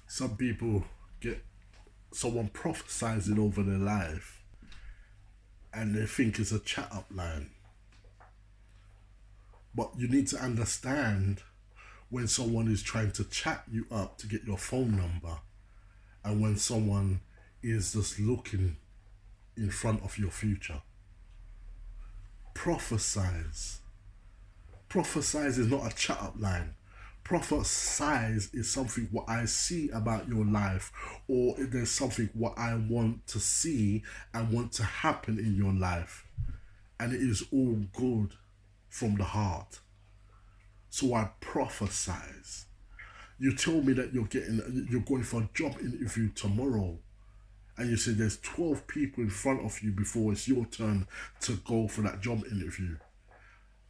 Some people get someone prophesizing over their life and they think it's a chat up line. But you need to understand when someone is trying to chat you up to get your phone number and when someone is just looking in front of your future. Prophesize. Prophesize is not a chat up line. Prophesize is something what I see about your life, or if there's something what I want to see and want to happen in your life. And it is all good from the heart. So I prophesize. You tell me that you're going for a job interview tomorrow, and you say there's 12 people in front of you before it's your turn to go for that job interview.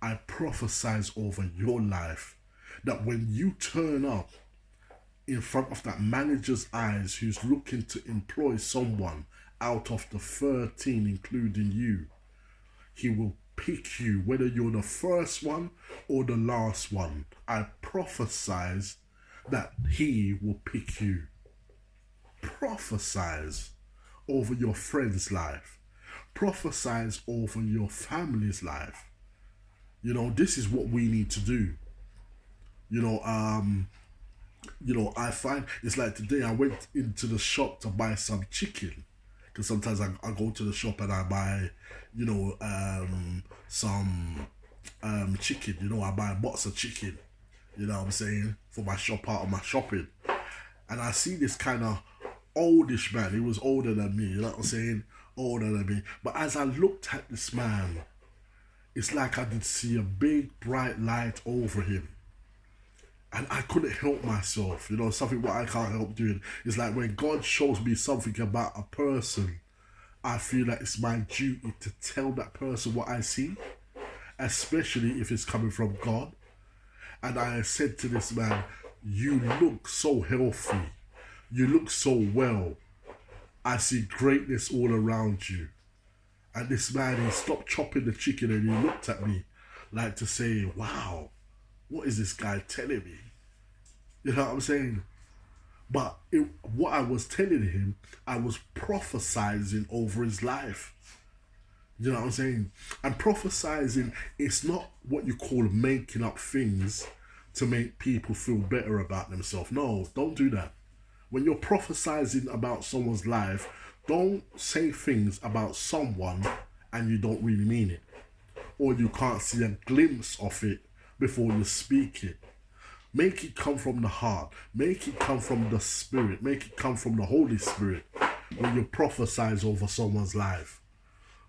I prophesize over your life that when you turn up in front of that manager's eyes who's looking to employ someone out of the 13, including you, he will pick you, whether you're the first one or the last one. I prophesize that he will pick you. Prophesize over your friend's life. Prophesize over your family's life. This is what we need to do. You know, um, I find it's like today I went into the shop to buy some chicken. Because sometimes I go to the shop and I buy, some chicken. I buy a box of chicken, what I'm saying, for my shop part of my shopping. And I see this kind of oldish man. He was older than me, you know what I'm saying? Older than me. But as I looked at this man, it's like I did see a big bright light over him. And I couldn't help myself, something what I can't help doing. It's like when God shows me something about a person, I feel that it's my duty to tell that person what I see, especially if it's coming from God. And I said to this man, you look so healthy. You look so well. I see greatness all around you. And this man, he stopped chopping the chicken and he looked at me like to say, wow, what is this guy telling me? You know what I'm saying? But what I was telling him, I was prophesizing over his life. You know what I'm saying? And prophesizing is not what you call making up things to make people feel better about themselves. No, don't do that. When you're prophesizing about someone's life, don't say things about someone and you don't really mean it. Or you can't see a glimpse of it before you speak it. Make it come from the heart. Make it come from the Spirit. Make it come from the Holy Spirit when you prophesize over someone's life.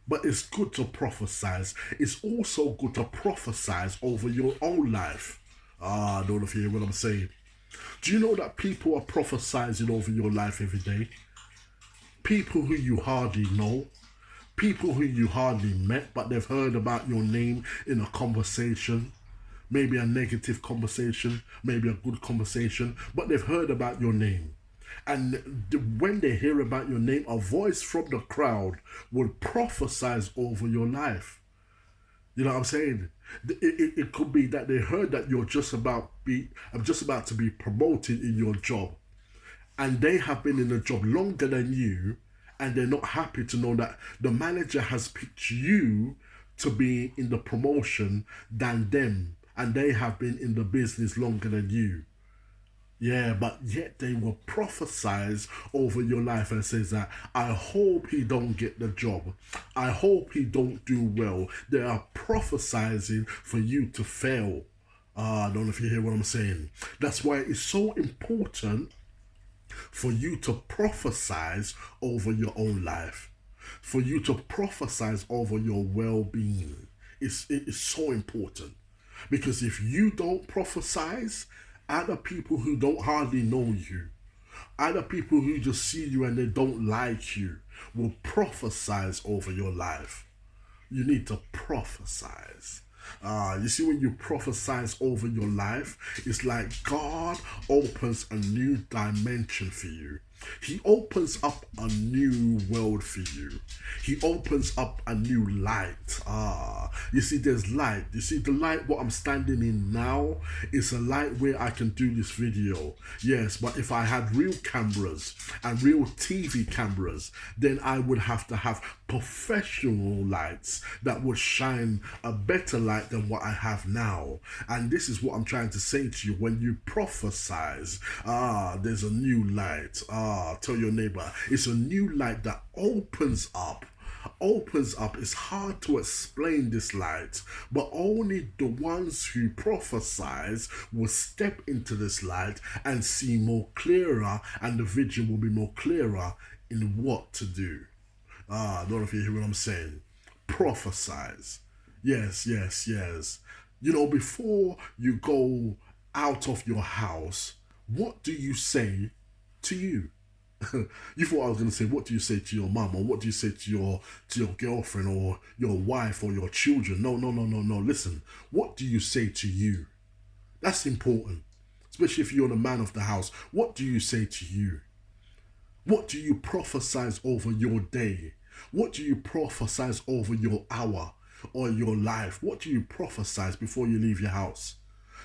But it's good to prophesize. It's also good to prophesize over your own life. I don't know if you hear what I'm saying. Do you know that people are prophesizing over your life every day? People who you hardly know. People who you hardly met, but they've heard about your name in a conversation. Maybe a negative conversation, maybe a good conversation, but they've heard about your name. And when they hear about your name, a voice from the crowd will prophesize over your life. You know what I'm saying? It could be that they heard that I'm just about to be promoted in your job, and they have been in the job longer than you, and they're not happy to know that the manager has picked you to be in the promotion than them, and they have been in the business longer than you. Yeah, but yet they will prophesize over your life and says that I hope he don't get the job. I hope he don't do well. They are prophesizing for you to fail. I don't know if you hear what I'm saying. That's why it's so important for you to prophesize over your own life, for you to prophesize over your well-being. It is so important, because if you don't prophesize, other people who don't hardly know you, other people who just see you and they don't like you, will prophesize over your life. You need to prophesize. You see, when you prophesize over your life, it's like God opens a new dimension for you. He opens up a new world for you. He opens up a new light. You see, there's light. You see, the light what I'm standing in now is a light where I can do this video. Yes, but if I had real cameras and real TV cameras, then I would have to have professional lights that would shine a better light than what I have now. And this is what I'm trying to say to you. When you prophesize, there's a new light. Tell your neighbor, it's a new light that opens up. It's hard to explain this light, but only the ones who prophesize will step into this light and see more clearer, and the vision will be more clearer in what to do. I don't know if you hear what I'm saying. Prophesize. Yes. You know, before you go out of your house, what do you say to you? You thought I was going to say, what do you say to your mum, or what do you say to your girlfriend or your wife or your children? No. Listen, what do you say to you? That's important, especially if you're the man of the house. What do you say to you? What do you prophesize over your day? What do you prophesize over your hour or your life? What do you prophesize before you leave your house?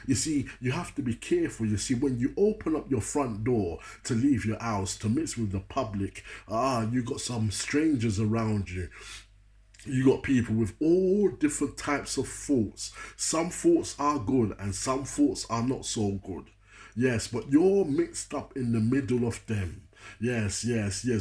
You see, you have to be careful. You see, when you open up your front door to leave your house, to mix with the public, you got some strangers around you. You got people with all different types of thoughts. Some thoughts are good and some thoughts are not so good. Yes, but you're mixed up in the middle of them. Yes.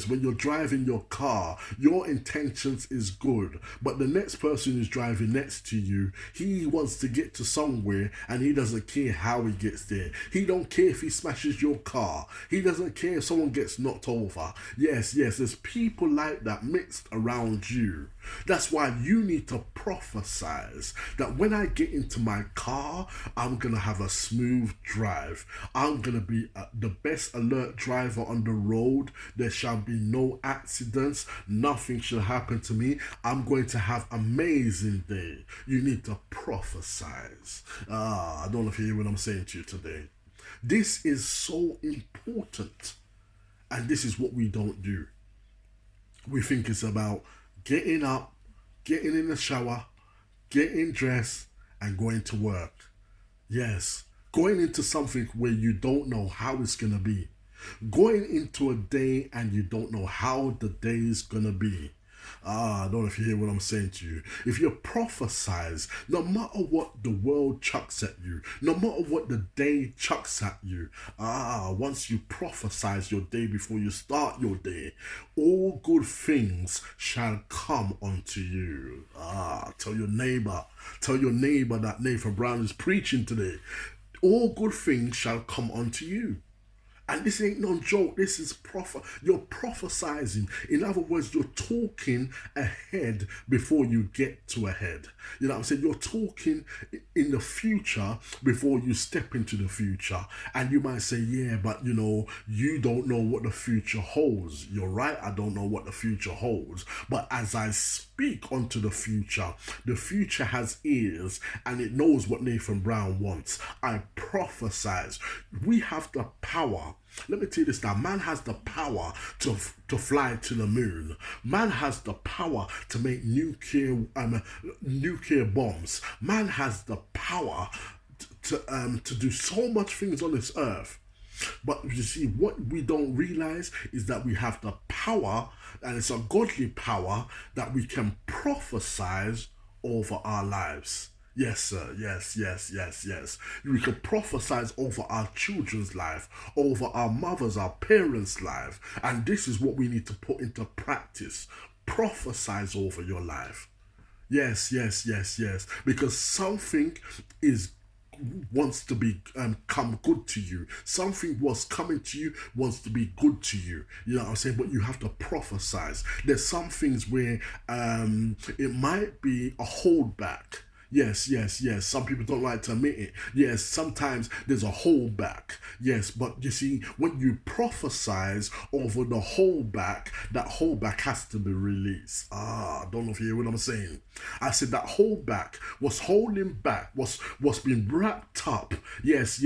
When you're driving your car, your intentions is good, but the next person who's driving next to you, he wants to get to somewhere and he doesn't care how he gets there. He don't care if he smashes your car. He doesn't care if someone gets knocked over. Yes, there's people like that mixed around you. That's why you need to prophesize that when I get into my car, I'm going to have a smooth drive. I'm going to be the best alert driver on the road. There shall be no accidents. Nothing shall happen to me. I'm going to have an amazing day. You need to prophesize. I don't know if you hear what I'm saying to you today. This is so important. And this is what we don't do. We think it's about getting up, getting in the shower, getting dressed, and going to work. Yes, going into something where you don't know how it's going to be. Going into a day and you don't know how the day is going to be. I don't know if you hear what I'm saying to you. If you prophesize, no matter what the world chucks at you, no matter what the day chucks at you, once you prophesize your day before you start your day, all good things shall come unto you. Tell your neighbor that Nathan Brown is preaching today. All good things shall come unto you. And this ain't no joke. This is you're prophesizing. In other words, you're talking ahead before you get to ahead. You know what I'm saying? You're talking in the future before you step into the future. And you might say, yeah, but you know, you don't know what the future holds. You're right, I don't know what the future holds. But as I speak onto the future has ears and it knows what Nathan Brown wants. I prophesize. We have the power. Let me tell you this now. Man has the power to fly to the moon. Man has the power to make nuclear bombs. Man has the power to do so much things on this earth. But you see, what we don't realize is that we have the power, and it's a godly power, that we can prophesize over our lives. Yes, sir. Yes. We can prophesize over our children's life, over our mothers, our parents' life. And this is what we need to put into practice. Prophesize over your life. Yes. Because something wants to come good to you. Something was coming to you wants to be good to you. You know what I'm saying? But you have to prophesize. There's some things where it might be a holdback. Yes. Some people don't like to admit it. Yes, sometimes there's a holdback. Yes, but you see, when you prophesize over the holdback, that holdback has to be released. I don't know if you hear what I'm saying. I said that holdback was holding back, was being wrapped up. Yes,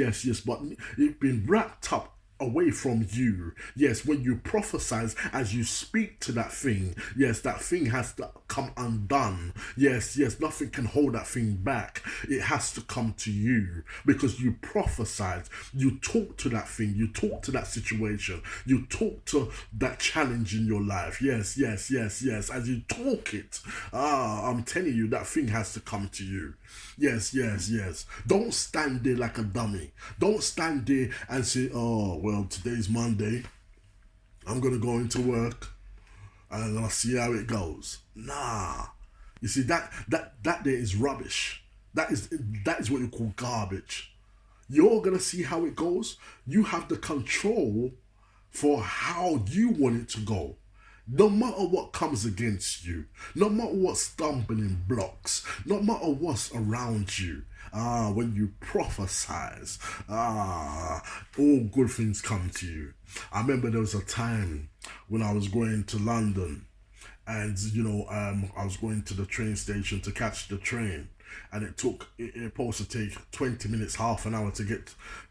but it's been wrapped up away from you. Yes, when you prophesize, as you speak to that thing, yes, that thing has to come undone. Yes, yes, nothing can hold that thing back. It has to come to you because you prophesied. You talk to that thing, you talk to that situation, you talk to that challenge in your life. Yes, yes, yes, yes. As you talk it, I'm telling you, that thing has to come to you. Yes, yes, yes. Don't stand there like a dummy. Don't stand there and say, oh, well, today's Monday. I'm going to go into work and I'll see how it goes. Nah. You see, that there is rubbish. That is what you call garbage. You're going to see how it goes. You have the control for how you want it to go. No matter what comes against you, no matter what stumbling blocks, no matter what's around you, when you prophesize, all good things come to you. I remember there was a time when I was going to London, and I was going to the train station to catch the train, and it supposed to take 20 minutes, half an hour to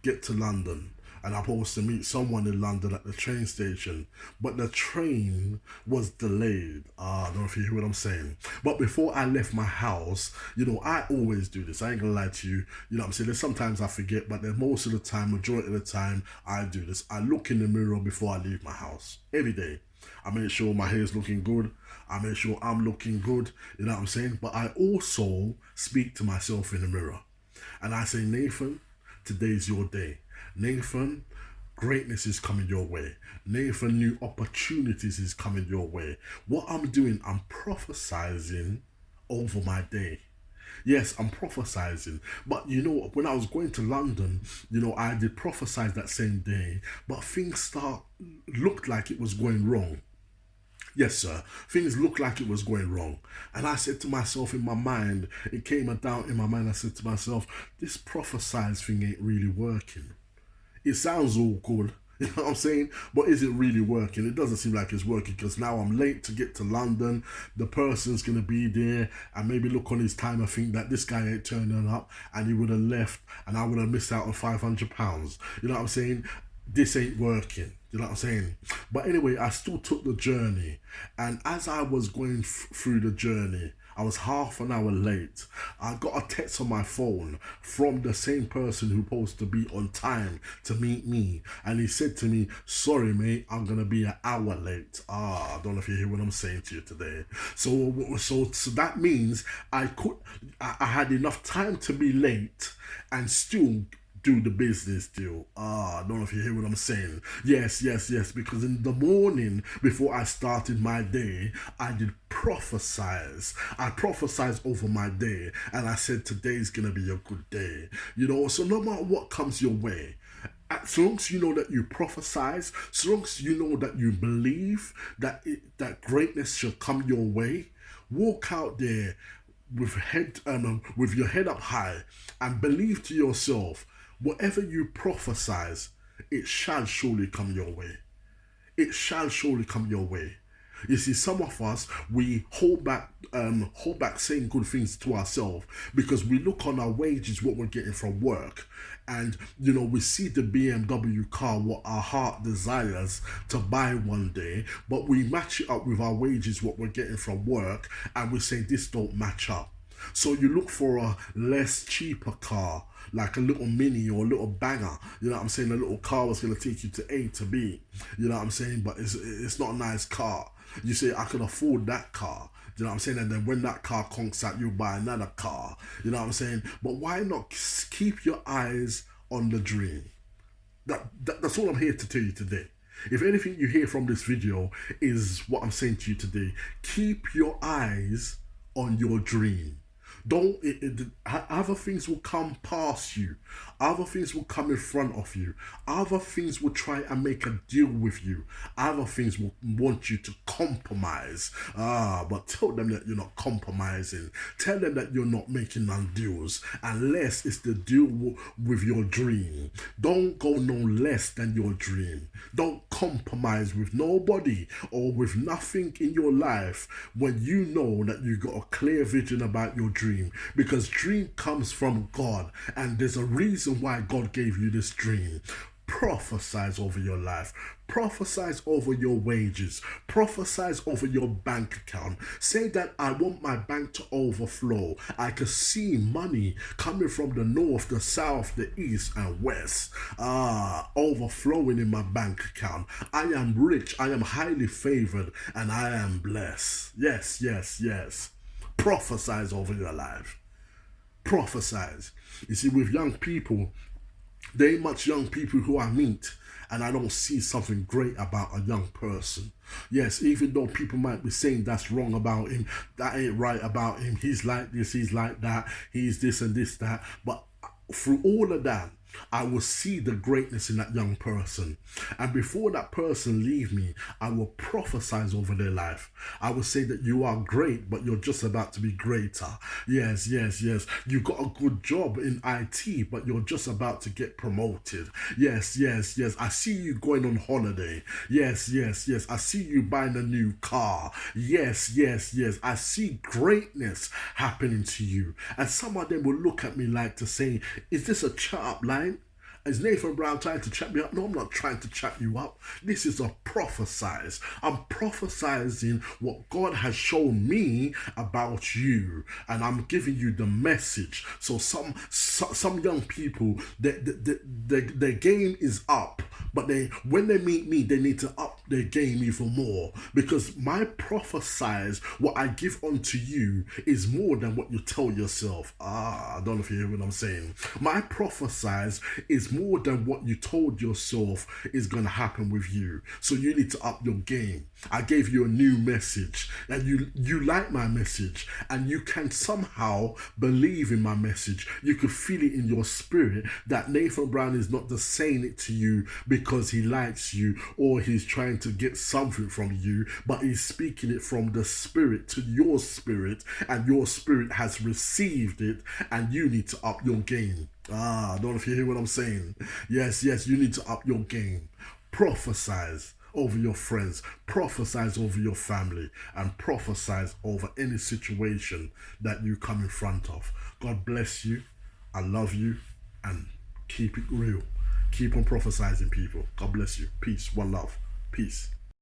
get to London. And I'm supposed to meet someone in London at the train station, but the train was delayed. I don't know if you hear what I'm saying. But before I left my house, I always do this. I ain't gonna lie to you. You know what I'm saying? There's sometimes I forget, but then most of the time, majority of the time, I do this. I look in the mirror before I leave my house every day. I make sure my hair's looking good. I make sure I'm looking good. You know what I'm saying? But I also speak to myself in the mirror, and I say, Nathan, today's your day. Nathan, greatness is coming your way. Nathan, new opportunities is coming your way. What I'm doing, I'm prophesizing over my day. Yes, I'm prophesizing. But when I was going to London, I did prophesize that same day, but things looked like it was going wrong. Yes, sir. Things looked like it was going wrong. And I said to myself in my mind, it came down in my mind, I said to myself, this prophesize thing ain't really working. It sounds all good, you know what I'm saying? But is it really working? It doesn't seem like it's working because now I'm late to get to London. The person's going to be there and maybe look on his time and think that this guy ain't turning up and he would have left and I would have missed out on £500. You know what I'm saying? This ain't working. You know what I'm saying? But anyway, I still took the journey. And as I was going through the journey, I was half an hour late. I got a text on my phone from the same person who's supposed to be on time to meet me. And he said to me, sorry, mate, I'm going to be an hour late. I don't know if you hear what I'm saying to you today. So that means I had enough time to be late and still do the business deal. I don't know if you hear what I'm saying. Yes, because in the morning before I started my day, I did prophesize. I prophesied over my day and I said today's gonna be a good day. So no matter what comes your way, as long as you know that you prophesize, as long as you know that you believe that greatness shall come your way, walk out there with your head up high and believe to yourself, whatever you prophesize, it shall surely come your way. It shall surely come your way. You see, some of us, we hold back saying good things to ourselves because we look on our wages, what we're getting from work, and we see the BMW car, what our heart desires to buy one day, but we match it up with our wages, what we're getting from work, and we say this don't match up. So you look for a less cheaper car, like a little mini or a little banger, you know what I'm saying? A little car that's going to take you to A to B, you know what I'm saying? But it's not a nice car. You say, I can afford that car, you know what I'm saying? And then when that car conks out, you buy another car, you know what I'm saying? But why not keep your eyes on the dream? That's all I'm here to tell you today. If anything you hear from this video is what I'm saying to you today, keep your eyes on your dream. Other things will come past you. Other things will come in front of you. Other things will try and make a deal with you. Other things will want you to compromise. But tell them that you're not compromising. Tell them that you're not making none deals unless it's the deal with your dream. Don't go no less than your dream. Don't compromise with nobody or with nothing in your life when you know that you got a clear vision about your dream. Because dream comes from God, and there's a reason why God gave you this dream. Prophesize over your life. Prophesize over your wages. Prophesize over your bank account. Say that I want my bank to overflow. I can see money coming from the north, the south, the east, and west. Overflowing in my bank account. I am rich. I am highly favored, and I am blessed. Yes, yes, yes. Prophesize over your life. Prophesize. You see, with young people, there ain't much young people who I meet and I don't see something great about a young person. Yes, even though people might be saying that's wrong about him, that ain't right about him, he's like this, he's like that, he's this and this, that. But through all of that, I will see the greatness in that young person. And before that person leave me, I will prophesize over their life. I will say that you are great, but you're just about to be greater. Yes, yes, yes. You got a good job in IT, but you're just about to get promoted. Yes, yes, yes. I see you going on holiday. Yes, yes, yes. I see you buying a new car. Yes, yes, yes. I see greatness happening to you. And some of them will look at me like to say, is this a chat up line? Is Nathan Brown trying to chat me up? No, I'm not trying to chat you up. This is a prophesize. I'm prophesizing what God has shown me about you, and I'm giving you the message. So some young people, their game is up, but when they meet me, they need to up their game even more, because my prophesize, what I give unto you, is more than what you tell yourself. I don't know if you hear what I'm saying. My prophesize is more than what you told yourself is going to happen with you. So you need to up your game. I gave you a new message, and you like my message, and you can somehow believe in my message. You can feel it in your spirit that Nathan Brown is not just saying it to you because he likes you or he's trying to get something from you, but he's speaking it from the spirit to your spirit, and your spirit has received it, and you need to up your game. I don't know if you hear what I'm saying. Yes, yes, you need to up your game. Prophesize over your friends, prophesize over your family, and prophesize over any situation that you come in front of. God bless you. I love you, and keep it real. Keep on prophesizing, people. God bless you. Peace. One love. Peace.